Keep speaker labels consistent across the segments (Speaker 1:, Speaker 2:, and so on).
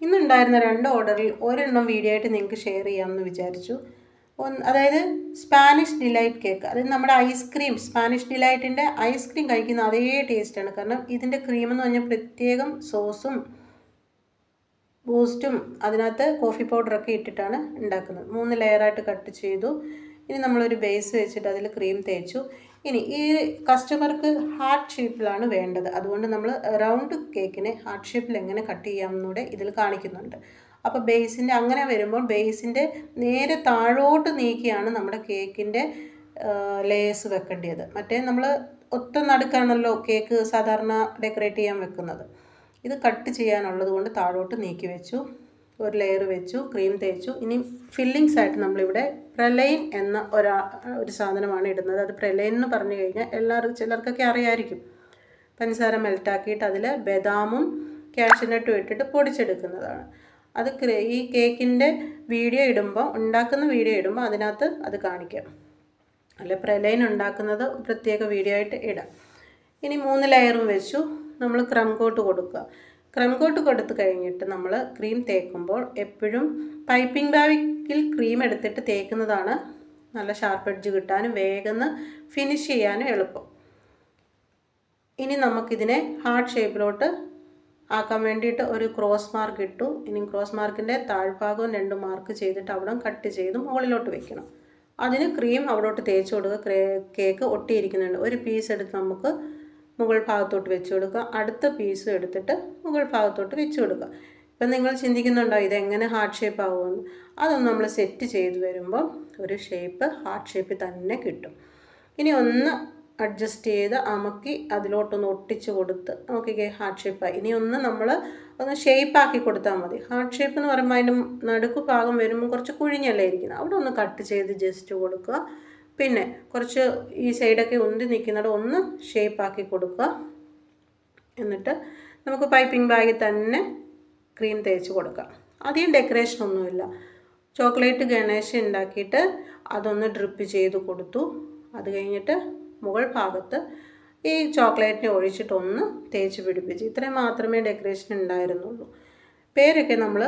Speaker 1: ഇന്നുണ്ടായിരുന്ന 2 ഓർഡറിൽ ഒരെണ്ണം വീഡിയോ ആയിട്ട് നിങ്ങൾക്ക് ഷെയർ ചെയ്യാമെന്ന് വിചാരിച്ചു. അതായത് സ്പാനിഷ് ഡിലൈറ്റ് കേക്ക്, അതായത് നമ്മുടെ ഐസ്ക്രീം, സ്പാനിഷ് ഡിലൈറ്റിൻ്റെ ഐസ്ക്രീം കഴിക്കുന്ന അതേ ടേസ്റ്റാണ്. കാരണം ഇതിൻ്റെ ക്രീം എന്ന് പറഞ്ഞാൽ പ്രത്യേകം സോസും ബൂസ്റ്റും അതിനകത്ത് കോഫി പൗഡറൊക്കെ ഇട്ടിട്ടാണ് ഉണ്ടാക്കുന്നത്. 3 ലെയറായിട്ട് കട്ട് ചെയ്തു. ഇനി നമ്മളൊരു ബേസ് വെച്ചിട്ട് അതിൽ ക്രീം തേച്ചു. ഇനി ഈ കസ്റ്റമർക്ക് ഹാർട്ട് ഷേപ്പിലാണ് വേണ്ടത്. അതുകൊണ്ട് നമ്മൾ റൗണ്ട് കേക്കിനെ ഹാർട്ട് ഷേപ്പിൽ എങ്ങനെ കട്ട് ചെയ്യാമെന്നൂടെ ഇതിൽ കാണിക്കുന്നുണ്ട്. അപ്പോൾ ബേസിൻ്റെ അങ്ങനെ വരുമ്പോൾ ബേസിൻ്റെ നേരെ താഴോട്ട് നീക്കിയാണ് നമ്മുടെ കേക്കിൻ്റെ ലേയേഴ്സ് വെക്കേണ്ടത്. മറ്റേ നമ്മൾ ഒത്ത നടുക്കാണല്ലോ കേക്ക് സാധാരണ ഡെക്കറേറ്റ് ചെയ്യാൻ വെക്കുന്നത്. ഇത് കട്ട് ചെയ്യാനുള്ളത് കൊണ്ട് താഴോട്ട് നീക്കി വെച്ചു. ഒരു ലെയർ വെച്ചു, ക്രീം തേച്ചു. ഇനി ഫില്ലിങ്സ് ആയിട്ട് നമ്മളിവിടെ പ്രലൈൻ എന്ന ഒരു സാധനമാണ് ഇടുന്നത്. അത് പ്രലൈൻ എന്ന് പറഞ്ഞു കഴിഞ്ഞാൽ ചിലർക്കൊക്കെ അറിയാമായിരിക്കും. പഞ്ചസാര മെൽറ്റാക്കിയിട്ട് അതിൽ ബദാമും കാഷ്യൂനട്ടും ഇട്ടിട്ട് പൊടിച്ചെടുക്കുന്നതാണ്. അത് ഈ കേക്കിൻ്റെ വീഡിയോ ഇടുമ്പോൾ, ഉണ്ടാക്കുന്ന വീഡിയോ ഇടുമ്പോൾ അതിനകത്ത് അത് കാണിക്കാം. അല്ല, പ്രലൈൻ ഉണ്ടാക്കുന്നത് പ്രത്യേക വീഡിയോ ആയിട്ട് ഇടാം. ഇനി 3 ലെയറും വെച്ചു. നമ്മൾ ക്രം കോട്ട് കൊടുക്കുക. ക്രം കോട്ട് കൊടുത്തു കഴിഞ്ഞിട്ട് നമ്മൾ ക്രീം തേക്കുമ്പോൾ എപ്പോഴും പൈപ്പിംഗ് ബാഗിൽ ക്രീം എടുത്തിട്ട് തേക്കുന്നതാണ് നല്ല ഷാർപ്പ് എഡ്ജ് കിട്ടാനും വേഗം ഫിനിഷ് ചെയ്യാനും എളുപ്പം. ഇനി നമുക്കിതിനെ ഹാർട്ട് ഷേപ്പിലോട്ട് ആക്കാൻ വേണ്ടിയിട്ട് ഒരു ക്രോസ് മാർക്ക് ഇട്ടു. ഇനി ക്രോസ് മാർക്കിൻ്റെ താഴ്ഭാഗവും 2 മാർക്ക് ചെയ്തിട്ട് അവിടെ കട്ട് ചെയ്ത് മുകളിലോട്ട് വെക്കണം. അതിന് ക്രീം അവിടോട്ട് തേച്ച് കൊടുക്കുക. കേക്ക് ഒട്ടിയിരിക്കുന്നുണ്ട്. ഒരു പീസ് എടുത്ത് നമുക്ക് മുകൾ ഭാഗത്തോട്ട് വെച്ച് കൊടുക്കുക. അടുത്ത പീസും എടുത്തിട്ട് മുകൾ ഭാഗത്തോട്ട് വെച്ച് കൊടുക്കുക. ഇപ്പം നിങ്ങൾ ചിന്തിക്കുന്നുണ്ടോ ഇതെങ്ങനെ ഹാർട്ട് ഷേപ്പ് ആകുമെന്ന്? അതൊന്ന് നമ്മൾ സെറ്റ് ചെയ്ത് വരുമ്പോൾ ഒരു ഷേപ്പ് ഹാർട്ട് ഷേപ്പിൽ തന്നെ കിട്ടും. ഇനി ഒന്ന് അഡ്ജസ്റ്റ് ചെയ്ത് അമക്കി അതിലോട്ടൊന്ന് ഒട്ടിച്ച് കൊടുത്ത് നോക്കിക്കേ, ഹാർട്ട് ഷേപ്പായി. ഇനി നമ്മൾ ഒന്ന് ഷേപ്പാക്കി കൊടുത്താൽ മതി. ഹാർട്ട് ഷേപ്പ് എന്ന് പറയുമ്പോൾ അതിൻ്റെ നടുക്ക് ഭാഗം വരുമ്പോൾ കുറച്ച് കുഴിഞ്ഞല്ലേ ഇരിക്കുന്നത്, അവിടെ ഒന്ന് കട്ട് ചെയ്ത് ജസ്റ്റ് കൊടുക്കുക. പിന്നെ കുറച്ച് ഈ സൈഡൊക്കെ ഉന്തി നിൽക്കുന്നിടം ഒന്ന് ഷേപ്പാക്കി കൊടുക്കുക. എന്നിട്ട് നമുക്ക് പൈപ്പിംഗ് ബാഗിൽ തന്നെ ക്രീം തേച്ച് കൊടുക്കാം. അധികം ഡെക്കറേഷനൊന്നുമില്ല. ചോക്ലേറ്റ് ഗണേശ ഉണ്ടാക്കിയിട്ട് അതൊന്ന് ഡ്രിപ്പ് ചെയ്ത് കൊടുത്തു. അത് കഴിഞ്ഞിട്ട് മുകൾ ഭാഗത്ത് ഈ ചോക്ലേറ്റിനെ ഒഴിച്ചിട്ടൊന്ന് തേച്ച് പിടിപ്പിച്ച്. ഇത്രയും മാത്രമേ ഡെക്കറേഷൻ ഉണ്ടായിരുന്നുള്ളൂ. പേരൊക്കെ നമ്മൾ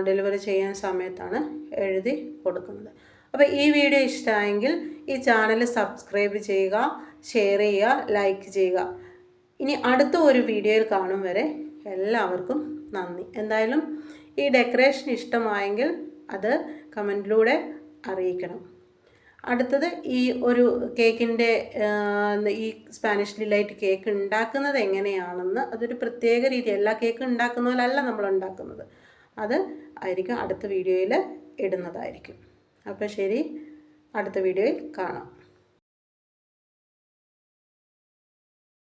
Speaker 1: ഡെലിവറി ചെയ്യാൻ സമയത്താണ് എഴുതി കൊടുക്കുന്നത്. അപ്പോൾ ഈ വീഡിയോ ഇഷ്ടമായെങ്കിൽ ഈ ചാനൽ സബ്സ്ക്രൈബ് ചെയ്യുക, ഷെയർ ചെയ്യുക, ലൈക്ക് ചെയ്യുക. ഇനി അടുത്ത ഒരു വീഡിയോയിൽ കാണും വരെ എല്ലാവർക്കും നന്ദി. എന്തായാലും ഈ ഡെക്കറേഷൻ ഇഷ്ടമായെങ്കിൽ അത് കമൻറ്റിലൂടെ അറിയിക്കണം. അടുത്തത് ഈ ഒരു കേക്കിൻ്റെ ഈ സ്പാനിഷ് ഡിലൈറ്റ് കേക്ക് ഉണ്ടാക്കുന്നത് എങ്ങനെയാണെന്ന്, അതൊരു പ്രത്യേക രീതി, എല്ലാ കേക്ക് ഉണ്ടാക്കുന്ന പോലല്ല നമ്മൾ ഉണ്ടാക്കുന്നത്. അത് ആയിരിക്കും അടുത്ത വീഡിയോയിൽ ഇടുന്നതായിരിക്കും. അപ്പോൾ ശരി, അടുത്ത വീഡിയോയിൽ കാണാം.